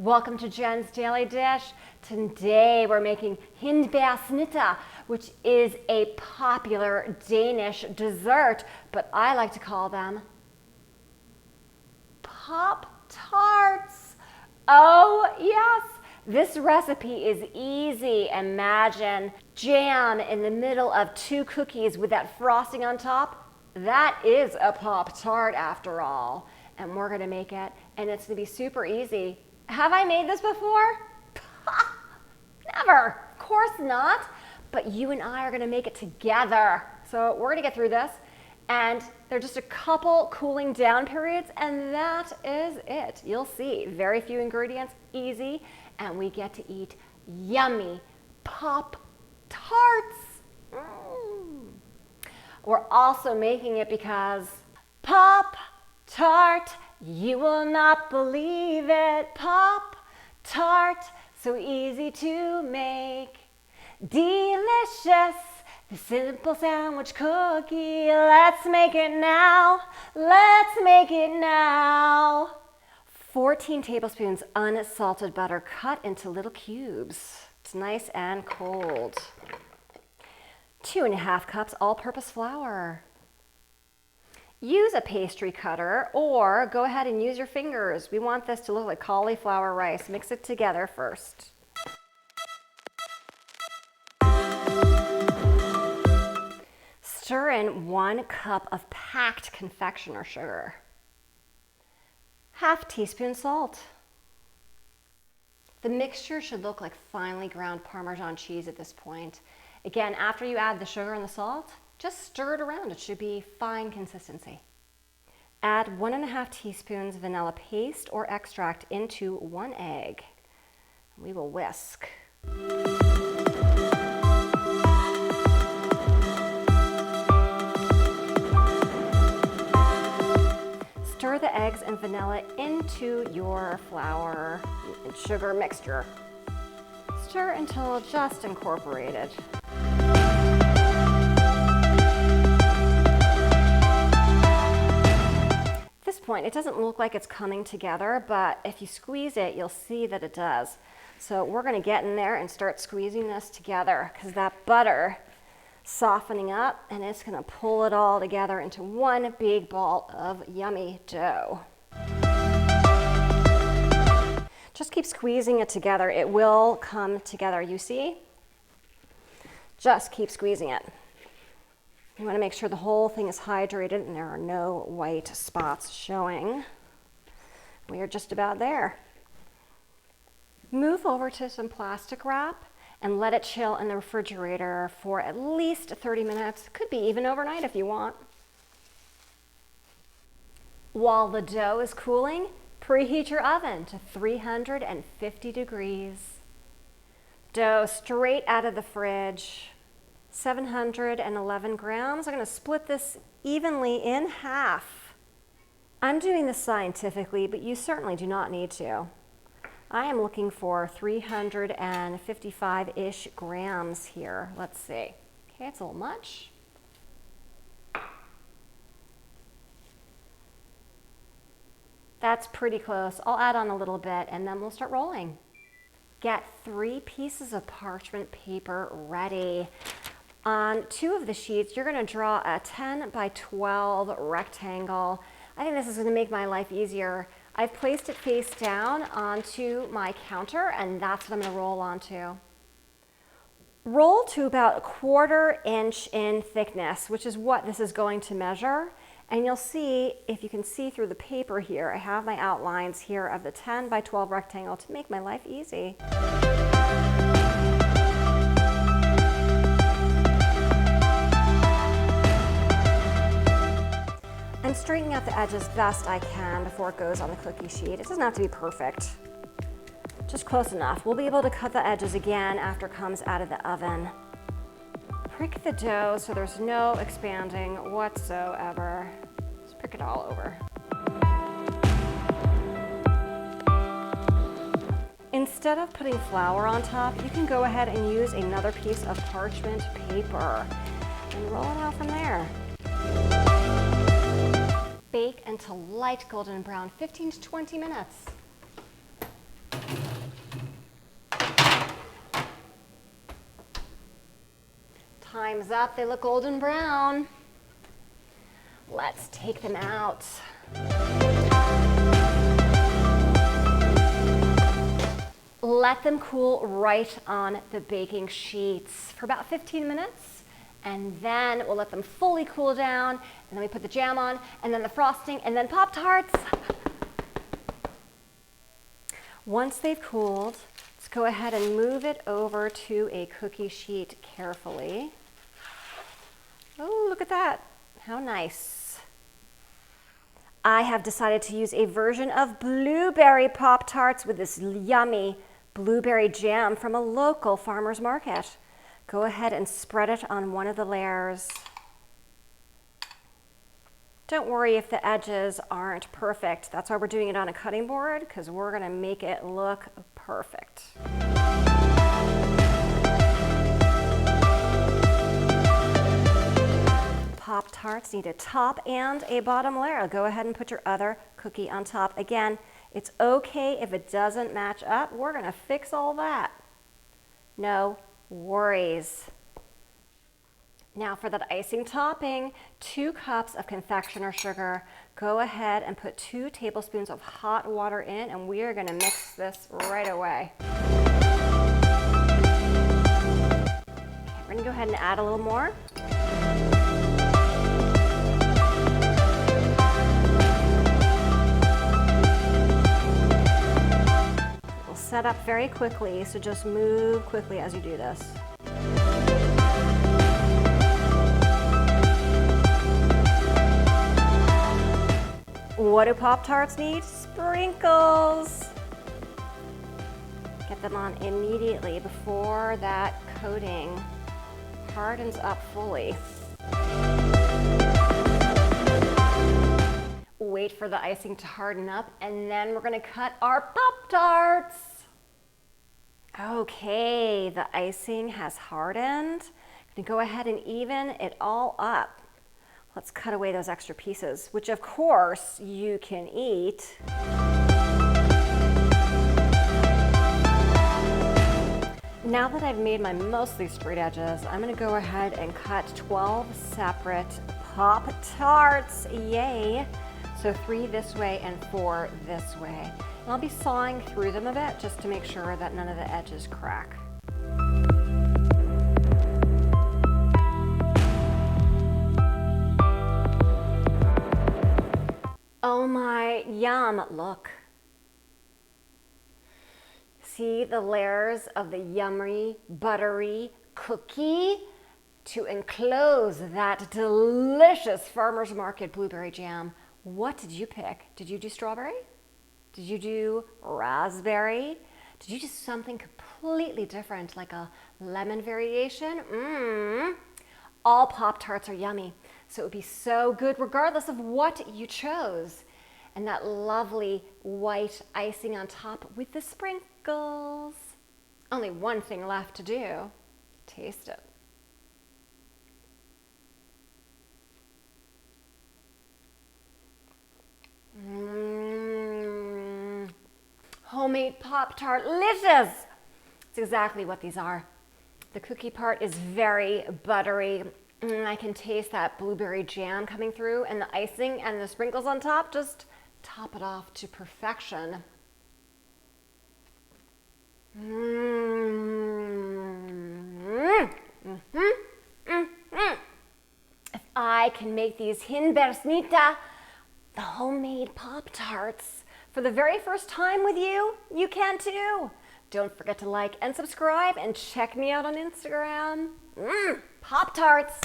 Welcome to Jen's Daily Dish. Today we're making Hindbaersnitter, which is a popular Danish dessert, but I like to call them Pop-Tarts. Oh yes, this recipe is easy. Imagine jam in the middle of two cookies with that frosting on top. That is a Pop-Tart after all. And we're gonna make it, and it's gonna be super easy. Have I made this before? Never, of course not. But you and I are gonna make it together. So we're gonna get through this, and there's just a couple cooling down periods, and that is it. You'll see, very few ingredients, easy, and we get to eat yummy Pop-Tarts. We're also making it because Pop-Tart, you will not believe it. Pop-Tart, so easy to make. Delicious, the simple sandwich cookie. Let's make it now. Let's make it now. 14 tablespoons unsalted butter cut into little cubes. It's nice and cold. 2.5 cups all-purpose flour. Use a pastry cutter or go ahead and use your fingers. We want this to look like cauliflower rice. Mix it together first. Stir in 1 cup of packed confectioner sugar. 1/2 teaspoon salt. The mixture should look like finely ground Parmesan cheese at this point. Again, after you add the sugar and the salt, just stir it around. It should be fine consistency. Add 1.5 teaspoons vanilla paste or extract into 1 egg. We will whisk. Stir the eggs and vanilla into your flour and sugar mixture. Stir until just incorporated. At this point, it doesn't look like it's coming together, but if you squeeze it, you'll see that it does. So we're gonna get in there and start squeezing this together because that butter softening up, and it's gonna pull it all together into one big ball of yummy dough. Just keep squeezing it together. It will come together, you see? Just keep squeezing it. You want to make sure the whole thing is hydrated and there are no white spots showing. We are just about there. Move over to some plastic wrap and let it chill in the refrigerator for at least 30 minutes. Could be even overnight if you want. While the dough is cooling, preheat your oven to 350 degrees. Dough straight out of the fridge. 711 grams. I'm going to split this evenly in half. I'm doing this scientifically, but you certainly do not need to. I am looking for 355-ish grams here. Let's see. Okay, it's a little much. That's pretty close. I'll add on a little bit and then we'll start rolling. Get 3 pieces of parchment paper ready. On 2 of the sheets, you're gonna draw a 10 by 12 rectangle. I think this is gonna make my life easier. I've placed it face down onto my counter, and that's what I'm gonna roll onto. Roll to about 1/4 inch in thickness, which is what this is going to measure. And you'll see, if you can see through the paper here, I have my outlines here of the 10 by 12 rectangle to make my life easy. I'm straightening out the edges best I can before it goes on the cookie sheet. It doesn't have to be perfect, just close enough. We'll be able to cut the edges again after it comes out of the oven. Prick the dough so there's no expanding whatsoever. Just prick it all over. Instead of putting flour on top, you can go ahead and use another piece of parchment paper and roll it out from there. Bake until light golden brown, 15 to 20 minutes. Time's up. They look golden brown. Let's take them out. Let them cool right on the baking sheets for about 15 minutes. And then we'll let them fully cool down. And then we put the jam on, and then the frosting, and then Pop-Tarts. Once they've cooled, let's go ahead and move it over to a cookie sheet carefully. Oh, look at that. How nice. I have decided to use a version of blueberry Pop-Tarts with this yummy blueberry jam from a local farmer's market. Go ahead and spread it on one of the layers. Don't worry if the edges aren't perfect. That's why we're doing it on a cutting board, because we're gonna make it look perfect. Pop-Tarts need a top and a bottom layer. Go ahead and put your other cookie on top. Again, it's okay if it doesn't match up. We're gonna fix all that. No worries. Now for that icing topping, 2 cups of confectioner sugar. Go ahead and put 2 tablespoons of hot water in, and we are gonna mix this right away. Okay, we're gonna go ahead and add a little more. We'll set up very quickly, so just move quickly as you do this. What do Pop-Tarts need? Sprinkles. Get them on immediately before that coating hardens up fully. Wait for the icing to harden up, and then we're gonna cut our Pop-Tarts. Okay, the icing has hardened. I'm gonna go ahead and even it all up. Let's cut away those extra pieces, which of course you can eat. Now that I've made my mostly straight edges, I'm gonna go ahead and cut 12 separate Pop-Tarts, yay. So 3 this way and 4 this way. And I'll be sawing through them a bit just to make sure that none of the edges crack. Oh my, yum, look. See the layers of the yummy, buttery cookie to enclose that delicious farmer's market blueberry jam. What did you pick? Did you do strawberry? Did you do raspberry? Did you do something completely different, like a lemon variation? All Pop-Tarts are yummy, so it would be so good regardless of what you chose. And that lovely white icing on top with the sprinkles. Only one thing left to do. Taste it. Homemade Pop-Tartlicious. It's exactly what these are. The cookie part is very buttery. I can taste that blueberry jam coming through, and the icing and the sprinkles on top just top it off to perfection. If I can make these Hindbaersnitter, the homemade Pop-Tarts, for the very first time with you, you can too. Don't forget to like and subscribe, and check me out on Instagram. Pop-Tarts.